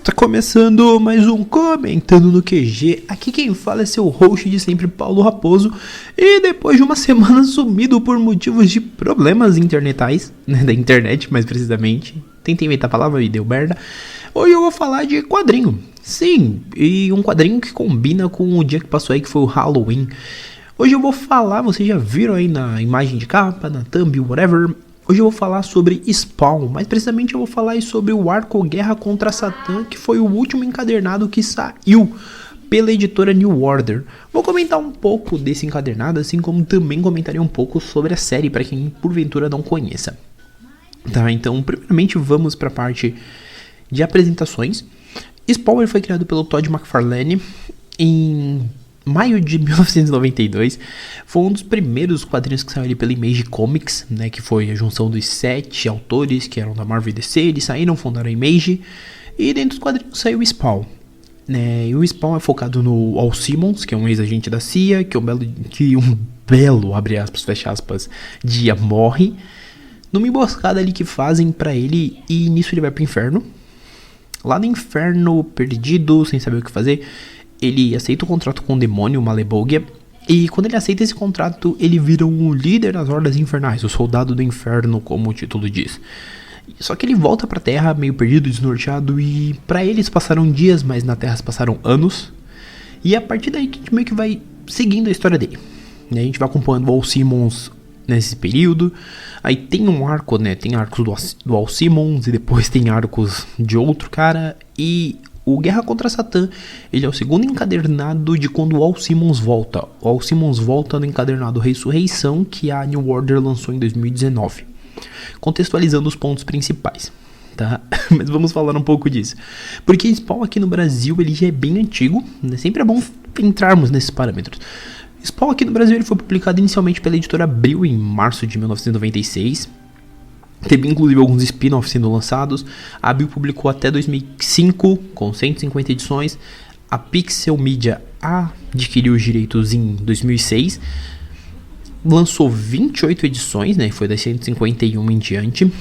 Tá começando mais um Comentando no QG. Aqui quem fala é seu host de sempre, Paulo Raposo. E depois de uma semana sumido por motivos de problemas internetais, né, da internet mais precisamente, tentei inventar a palavra e deu merda. Hoje eu vou falar de quadrinho. Sim, e um quadrinho que combina com o dia que passou aí, que foi o Halloween. Hoje eu vou falar, vocês já viram aí na imagem de capa, na thumb, whatever. Hoje eu vou falar sobre Spawn, mais precisamente eu vou falar sobre o arco Guerra contra Satã, que foi o último encadernado que saiu pela editora New Order. Vou comentar um pouco desse encadernado, assim como também comentarei um pouco sobre a série, para quem porventura não conheça. Tá, então primeiramente vamos para a parte de apresentações. Spawn foi criado pelo Todd McFarlane em maio de 1992, foi um dos primeiros quadrinhos que saiu ali pela Image Comics, né, que foi a junção dos 7 autores que eram da Marvel e DC, eles saíram, fundaram a Image, e dentro dos quadrinhos saiu o Spawn, né, e o Spawn é focado no Al Simmons, que é um ex-agente da CIA, que um belo, abre aspas, fecha aspas, dia morre, numa emboscada ali que fazem pra ele, e nisso ele vai pro inferno, lá no inferno, perdido, sem saber o que fazer. Ele aceita o contrato com o demônio, Malebolgia, e quando ele aceita esse contrato, ele vira um líder das Hordas Infernais, o soldado do inferno, como o título diz. Só que ele volta pra Terra meio perdido, desnorteado, e pra eles passaram dias, mas na Terra passaram anos. E é a partir daí que a gente meio que vai seguindo a história dele. E a gente vai acompanhando o Al Simmons nesse período. Aí tem um arco, né? Tem arcos do Al Simmons e depois tem arcos de outro cara. E o Guerra contra Satã, ele é o segundo encadernado de quando o Al Simmons volta. O Al Simmons volta no encadernado Ressurreição, que a New Order lançou em 2019. Contextualizando os pontos principais, tá? Mas vamos falar um pouco disso. Porque Spawn aqui no Brasil, ele já é bem antigo, né? Sempre é bom entrarmos nesses parâmetros. Spawn aqui no Brasil, ele foi publicado inicialmente pela editora Abril em março de 1996. Teve inclusive alguns spin-offs sendo lançados. A Abril publicou até 2005 com 150 edições. A Pixel Media adquiriu os direitos em 2006. Lançou 28 edições, né? Foi das 151 em diante.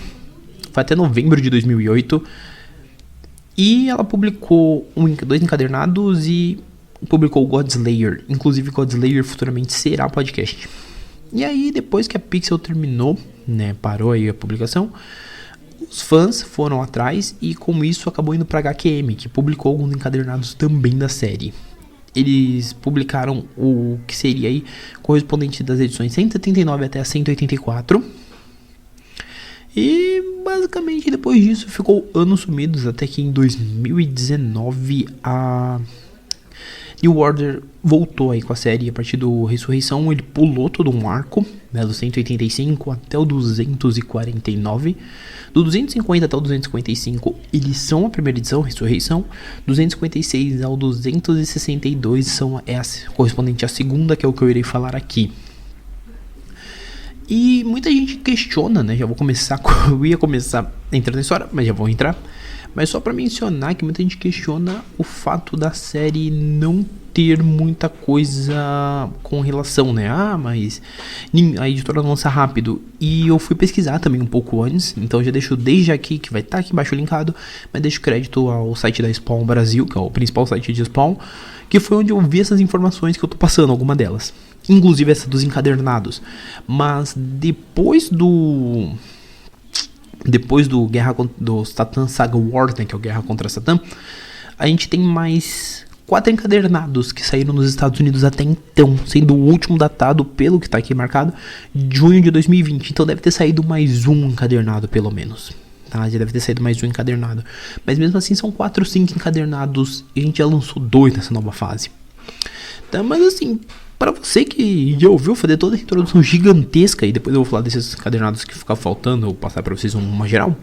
Foi até novembro de 2008. E ela publicou dois encadernados e publicou Godslayer. Inclusive Godslayer futuramente será podcast. E aí, depois que a Pixel terminou, né, parou aí a publicação, os fãs foram atrás e com isso acabou indo para HQM, que publicou alguns encadernados também da série. Eles publicaram o que seria aí correspondente das edições 179 até a 184. E basicamente depois disso ficou anos sumidos, até que em 2019 a New Order voltou aí com a série a partir do Ressurreição. Ele pulou todo um arco, né, do 185 até o 249. Do 250 até o 255 eles são a primeira edição, Ressurreição. 256 ao 262 correspondente à segunda, que é o que eu irei falar aqui. E muita gente questiona, né, eu ia começar entrando na história, mas já vou entrar. Mas só pra mencionar que muita gente questiona o fato da série não ter muita coisa com relação, né? Mas a editora lança rápido. E eu fui pesquisar também um pouco antes, então já deixo desde aqui, que vai estar aqui embaixo linkado, mas deixo crédito ao site da Spawn Brasil, que é o principal site de Spawn, que foi onde eu vi essas informações que eu tô passando, alguma delas. Inclusive essa dos encadernados. Mas depois do Satã Saga War, né, que é o Guerra contra Satã, a gente tem mais 4 encadernados que saíram nos Estados Unidos até então, sendo o último datado, pelo que está aqui marcado, junho de 2020. Então deve ter saído mais um encadernado pelo menos, tá? Já deve ter saído mais um encadernado. Mas mesmo assim são 4 ou 5 encadernados e a gente já lançou 2 nessa nova fase. Tá, mas assim, para você que já ouviu fazer toda a introdução gigantesca, e depois eu vou falar desses encadernados que ficar faltando, eu vou passar para vocês uma geral.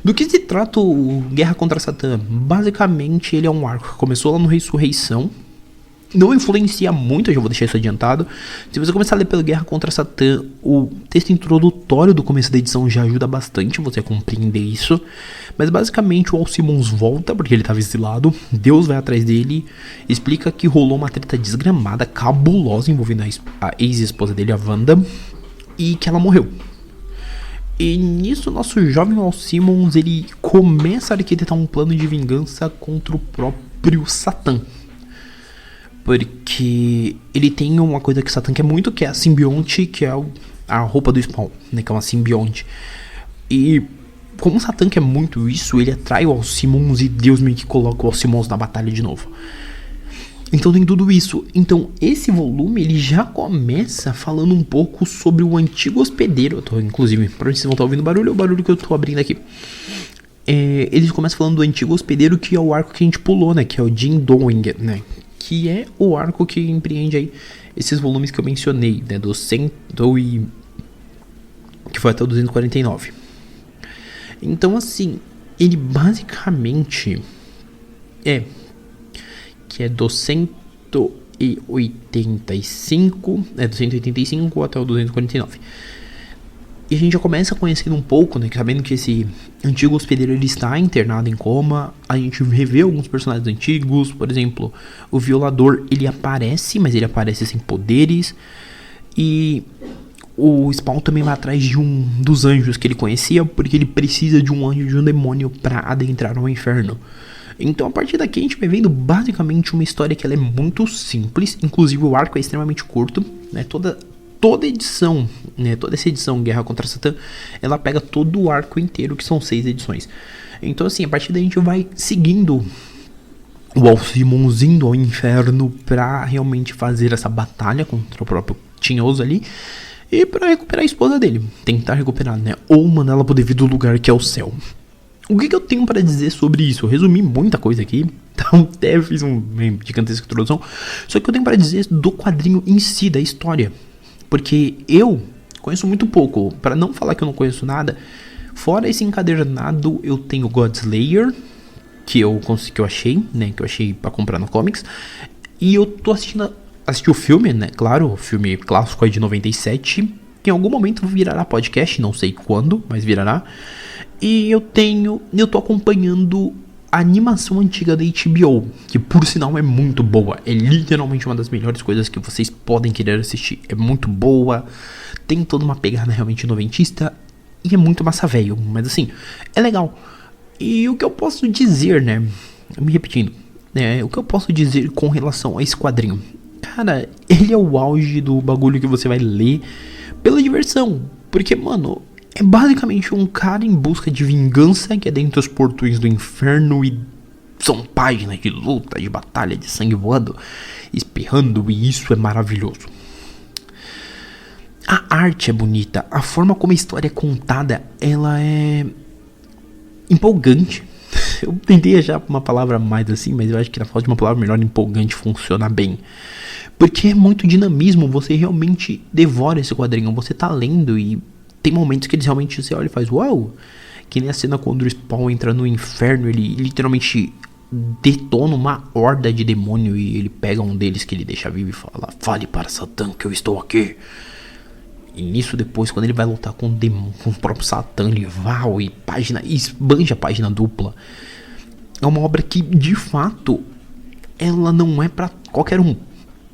Do que se trata o Guerra contra Satã? Basicamente ele é um arco que começou lá no Ressurreição. Não influencia muito, eu já vou deixar isso adiantado. Se você começar a ler pelo Guerra contra Satã, o texto introdutório do começo da edição já ajuda bastante você a compreender isso. Mas basicamente o Al Simmons volta, porque ele estava exilado. Deus vai atrás dele, explica que rolou uma treta desgramada, cabulosa, envolvendo a ex-esposa dele, a Wanda, e que ela morreu. E nisso, nosso jovem Walt Simmons, ele começa a arquitetar um plano de vingança contra o próprio Satã. Porque ele tem uma coisa que o Satã quer muito, que é a simbionte, que é a roupa do Spawn, né, que é uma simbionte. E como o Satã quer muito isso, ele atrai o Walt Simmons e Deus meio que coloca o Walt Simmons na batalha de novo. Então tem tudo isso. Então esse volume ele já começa falando um pouco sobre o antigo hospedeiro. Eu tô, inclusive, pra vocês vão estar ouvindo barulho, é o barulho que eu tô abrindo aqui. Eles começam falando do antigo hospedeiro, que é o arco que a gente pulou, né? Que é o Jim Doing, né? Que é o arco que empreende aí esses volumes que eu mencionei, né? Do 100 e... que foi até o 249. Então assim, ele basicamente que é do 185, do 185 até o 249. E a gente já começa conhecendo um pouco, né, sabendo que esse antigo hospedeiro ele está internado em coma. A gente revê alguns personagens antigos, por exemplo, o violador ele aparece, mas ele aparece sem poderes. E o Spawn também vai atrás de um dos anjos que ele conhecia, porque ele precisa de um anjo, de um demônio para adentrar no inferno. Então a partir daqui a gente vai vendo basicamente uma história que ela é muito simples, inclusive o arco é extremamente curto, né? Toda edição, né? Toda essa edição Guerra contra Satã, ela pega todo o arco inteiro, que são 6 edições. Então assim, a partir daí a gente vai seguindo o Walt Simmons indo ao inferno pra realmente fazer essa batalha contra o próprio Tinhoso ali, e pra recuperar a esposa dele, tentar recuperar, né? Ou mandar ela pro devido lugar que é o céu. O que eu tenho para dizer sobre isso? Eu resumi muita coisa aqui, então até fiz uma gigantesca introdução. Só que eu tenho para dizer do quadrinho em si, da história. Porque eu conheço muito pouco, para não falar que eu não conheço nada. Fora esse encadernado, eu tenho Godslayer, que eu achei, né? Que eu achei para comprar no Comics. E eu tô assisti o filme, né? Claro, o filme clássico é de 97. Que em algum momento virará podcast, não sei quando, mas virará. E eu tô acompanhando a animação antiga da HBO, que por sinal é muito boa. É literalmente uma das melhores coisas que vocês podem querer assistir. É muito boa, tem toda uma pegada realmente noventista e é muito massa velho, mas assim, é legal. E o que eu posso dizer, né, me repetindo, o que eu posso dizer com relação a esse quadrinho? Cara, ele é o auge do bagulho que você vai ler pela diversão, porque, mano, é basicamente um cara em busca de vingança que é dentro dos portões do inferno e são páginas de luta, de batalha, de sangue voando, espirrando, e isso é maravilhoso. A arte é bonita, a forma como a história é contada, ela é empolgante. Eu tentei achar uma palavra mais assim, mas eu acho que na falta de uma palavra melhor, empolgante funciona bem. Porque é muito dinamismo, você realmente devora esse quadrinho, você tá lendo e tem momentos que eles realmente você olha e faz uau, que nem a cena quando o Spawn entra no inferno, ele literalmente detona uma horda de demônio e ele pega um deles que ele deixa vivo e fala: fale para Satã que eu estou aqui. E nisso depois, quando ele vai lutar com o próprio Satã, ele vai e esbanja a página dupla. É uma obra que de fato ela não é pra qualquer um.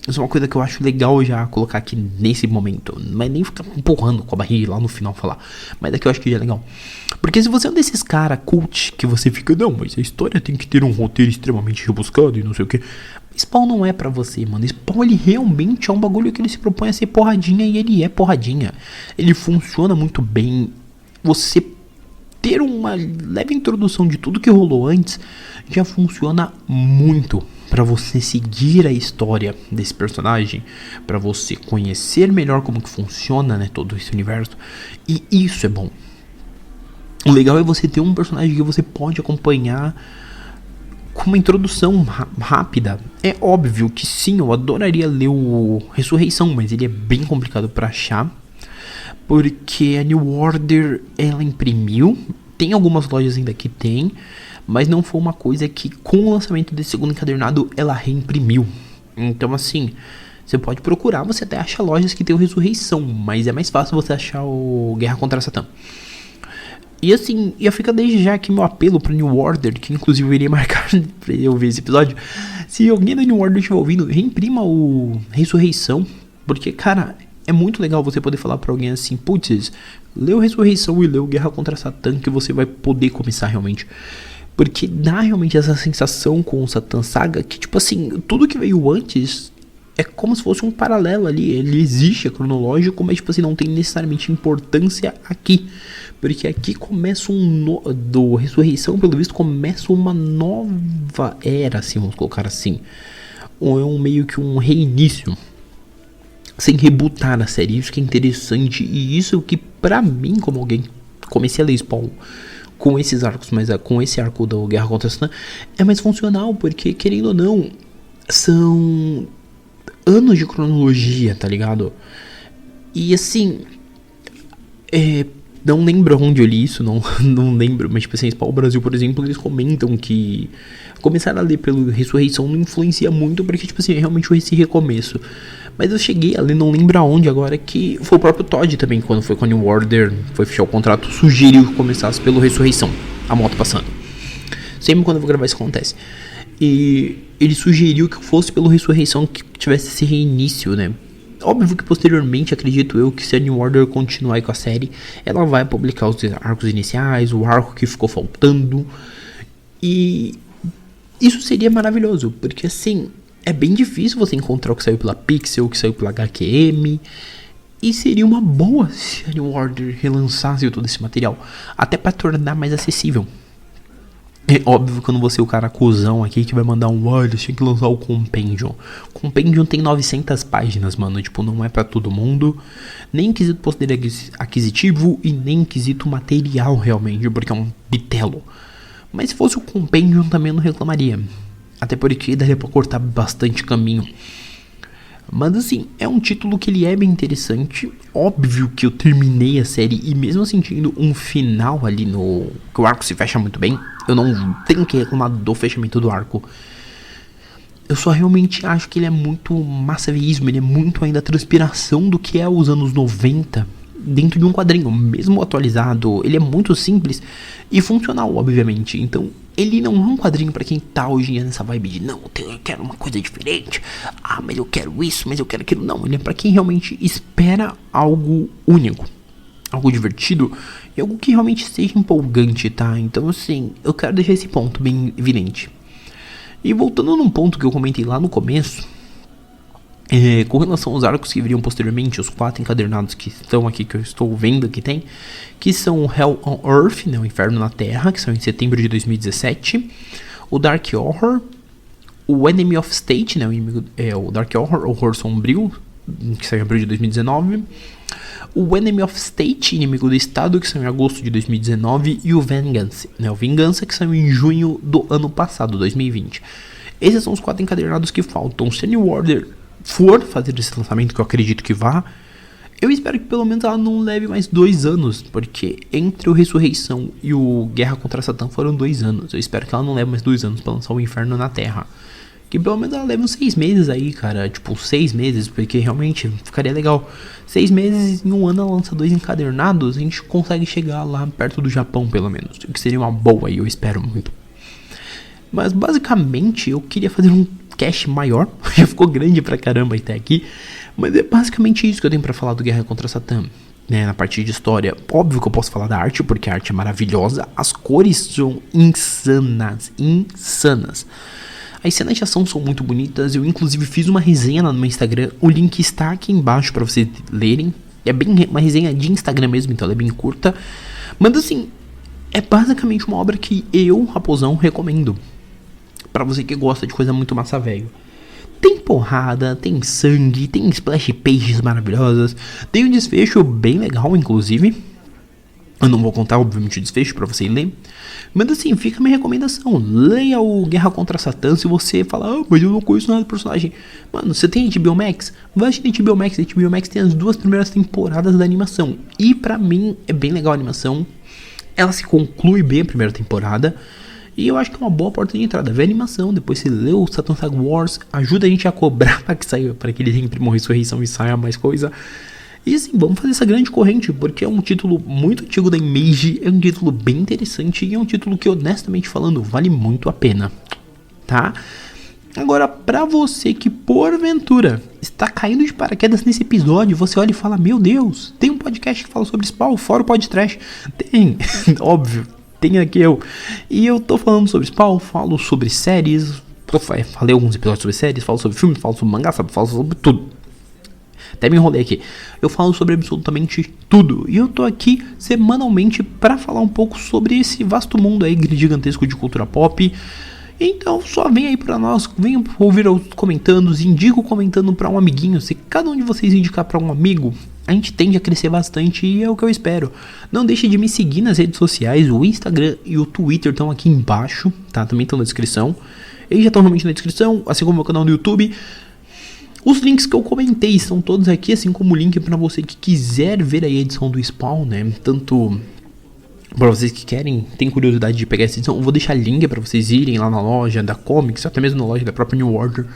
Isso é uma coisa que eu acho legal já colocar aqui nesse momento. Não é nem ficar empurrando com a barriga lá no final falar. Mas daqui eu acho que já é legal. Porque se você é um desses caras cult que você fica, não, mas a história tem que ter um roteiro extremamente rebuscado e não sei o que. Spawn não é pra você, mano. Spawn ele realmente é um bagulho que ele se propõe a ser porradinha e ele é porradinha. Ele funciona muito bem. Você ter uma leve introdução de tudo que rolou antes já funciona muito para você seguir a história desse personagem, para você conhecer melhor como que funciona, né, todo esse universo. E isso é bom. O legal é você ter um personagem que você pode acompanhar com uma introdução rápida. É óbvio que sim, eu adoraria ler o Ressurreição, mas ele é bem complicado para achar, porque a New Order ela imprimiu. Tem algumas lojas ainda que tem, mas não foi uma coisa que com o lançamento desse segundo encadernado ela reimprimiu. Então assim, você pode procurar, você até acha lojas que tem o Ressurreição, mas é mais fácil você achar o Guerra contra Satã. E assim, já fica desde já aqui meu apelo pro New Order, que inclusive eu iria marcar pra eu ver esse episódio. Se alguém da New Order estiver ouvindo, reimprima o Ressurreição, porque cara, é muito legal você poder falar pra alguém assim, putz, lê o Ressurreição e lê o Guerra contra Satã, que você vai poder começar realmente. Porque dá realmente essa sensação com o Satan Saga, que tipo assim, tudo que veio antes é como se fosse um paralelo ali. Ele existe, é cronológico, mas tipo assim, não tem necessariamente importância aqui. Porque aqui começa do Ressurreição, pelo visto, começa uma nova era, assim, vamos colocar assim. Ou é meio que um reinício. Sem rebootar a série. Isso que é interessante. E isso que pra mim, como alguém comecei a ler Spawn com esses arcos, mas com esse arco da Guerra contra Satã, é mais funcional. Porque, querendo ou não, são anos de cronologia, tá ligado? E assim, não lembro onde eu li isso, não lembro, mas tipo assim, Spawn Brasil, por exemplo, eles comentam que começar a ler pelo Ressurreição não influencia muito, porque tipo assim, é realmente esse recomeço. Mas eu cheguei a ler, não lembro aonde agora, que foi o próprio Todd também, quando foi com a New Order, foi fechar o contrato, sugeriu que começasse pelo Ressurreição, a moto passando. Sempre quando eu vou gravar isso acontece. E ele sugeriu que fosse pelo Ressurreição que tivesse esse reinício, né? Óbvio que posteriormente, acredito eu, que se a New Order continuar aí com a série, ela vai publicar os arcos iniciais, o arco que ficou faltando. E isso seria maravilhoso, porque assim, é bem difícil você encontrar o que saiu pela Pixel, o que saiu pela HQM. E seria uma boa se a New Order relançasse todo esse material, até para tornar mais acessível. É óbvio que eu não vou ser o cara cuzão aqui que vai mandar olha, tinha que lançar o Compendium. Compendium tem 900 páginas, mano, tipo, não é pra todo mundo. Nem em quesito poder aquisitivo e nem em quesito material, realmente, porque é um bitelo. Mas se fosse o Compendium também eu não reclamaria. Até porque daria pra cortar bastante caminho. Mas assim, é um título que ele é bem interessante. Óbvio que eu terminei a série e mesmo sentindo um final ali no... que o arco se fecha muito bem, eu não tenho que reclamar do fechamento do arco. Eu só realmente acho que ele é muito massaveísmo, ele é muito ainda a transpiração do que é os anos 90 dentro de um quadrinho, mesmo atualizado. Ele é muito simples e funcional, obviamente. Então, ele não é um quadrinho pra quem tá hoje em dia nessa vibe de não, eu quero uma coisa diferente. Ah, mas eu quero isso, mas eu quero aquilo. Não, ele é pra quem realmente espera algo único, algo divertido e algo que realmente seja empolgante, tá? Então, assim, eu quero deixar esse ponto bem evidente. E voltando num ponto que eu comentei lá no começo, com relação aos arcos que viriam posteriormente, os 4 encadernados que estão aqui, que eu estou vendo que tem, que são o Hell on Earth, né, o Inferno na Terra, que são em setembro de 2017, o Dark Horror, o Enemy of State, né, o Dark Horror, Horror Sombrio, que saiu em abril de 2019, o Enemy of State, Inimigo do Estado, que saiu em agosto de 2019, e o Vengeance, né, o Vingança, que saiu em junho do ano passado, 2020. Esses são os 4 encadernados que faltam. Se a New Order for fazer esse lançamento, que eu acredito que vá, eu espero que pelo menos ela não leve mais 2 anos, porque entre o Ressurreição e o Guerra contra Satã foram 2 anos. Eu espero que ela não leve mais 2 anos pra lançar o Inferno na Terra. Que pelo menos ela leve uns 6 meses aí, cara. Tipo, 6 meses, porque realmente ficaria legal. 6 meses em um ano ela lança 2 encadernados, a gente consegue chegar lá perto do Japão, pelo menos. O que seria uma boa aí, eu espero muito. Mas basicamente eu queria fazer um cast maior, já ficou grande pra caramba até aqui, mas é basicamente isso que eu tenho pra falar do Guerra contra Satã, né, na parte de história. Óbvio que eu posso falar da arte, porque a arte é maravilhosa, as cores são insanas, as cenas de ação são muito bonitas, eu inclusive fiz uma resenha lá no meu Instagram, o link está aqui embaixo pra vocês lerem, é bem uma resenha de Instagram mesmo, então ela é bem curta, mas assim, é basicamente uma obra que eu, Raposão, recomendo. Pra você que gosta de coisa muito massa velho. Tem porrada, tem sangue, tem splash pages maravilhosas, tem um desfecho bem legal, inclusive. Eu não vou contar, obviamente, o desfecho pra você ler. Mas assim, fica a minha recomendação. Leia o Guerra contra Satã. Se você falar, mas eu não conheço nada do personagem. Mano, você tem HBO Max? Vai assistir HBO Max. HBO Max tem as 2 primeiras temporadas da animação. E pra mim, é bem legal a animação. Ela se conclui bem a primeira temporada. E eu acho que é uma boa porta de entrada. Vê a animação, depois você lê o Satan Saga Wars, ajuda a gente a cobrar para que saia, para que ele reimprimam a Ressurreição e saia mais coisa. E assim, vamos fazer essa grande corrente, porque é um título muito antigo da Image, é um título bem interessante e é um título que, honestamente falando, vale muito a pena, tá? Agora, pra você que porventura está caindo de paraquedas nesse episódio, você olha e fala, meu Deus, tem um podcast que fala sobre Spawn, fora o podcast. Tem, óbvio, tem aqui eu. E eu tô falando sobre Spawn, falo sobre séries, falei alguns episódios sobre séries, falo sobre filmes, falo sobre mangá, falo sobre tudo. Até me enrolei aqui. Eu falo sobre absolutamente tudo. E eu tô aqui semanalmente pra falar um pouco sobre esse vasto mundo aí gigantesco de cultura pop. Então só vem aí pra nós, venham ouvir os comentários, indico comentando pra um amiguinho. Se cada um de vocês indicar pra um amigo, a gente tende a crescer bastante e é o que eu espero. Não deixe de me seguir nas redes sociais, o Instagram e o Twitter estão aqui embaixo, tá? Também estão na descrição. Eles já estão realmente na descrição, assim como o meu canal no YouTube. Os links que eu comentei estão todos aqui, assim como o link pra você que quiser ver aí a edição do Spawn, né? Tanto para vocês que tem curiosidade de pegar essa edição, eu vou deixar link para vocês irem lá na loja da Comics, até mesmo na loja da própria New Order,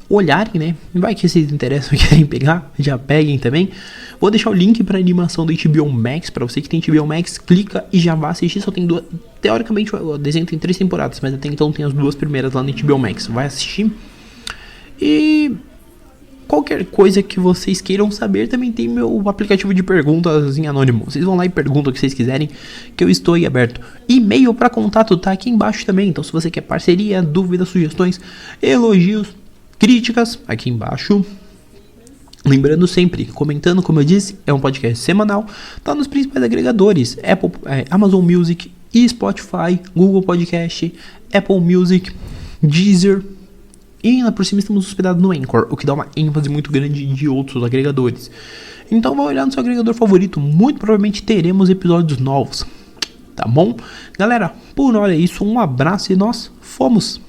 olharem, né? Vai que vocês interessam e querem pegar, já peguem também. Vou deixar o link para animação do HBO Max, para você que tem HBO Max, clica e já vai assistir. Só tem duas, teoricamente o desenho tem 3 temporadas, mas até então tem as 2 primeiras lá no HBO Max. Vai assistir. E qualquer coisa que vocês queiram saber, também tem meu aplicativo de perguntas em anônimo. Vocês vão lá e perguntam o que vocês quiserem, que eu estou aí aberto. E-mail para contato tá aqui embaixo também. Então se você quer parceria, dúvidas, sugestões, elogios, críticas, aqui embaixo. Lembrando sempre, comentando, como eu disse, é um podcast semanal. Tá nos principais agregadores, Amazon Music e Spotify, Google Podcast, Apple Music, Deezer. E ainda por cima estamos hospedados no Anchor, o que dá uma ênfase muito grande de outros agregadores. Então vai olhar no seu agregador favorito, muito provavelmente teremos episódios novos. Tá bom? Galera, por hora é isso, um abraço e nós fomos!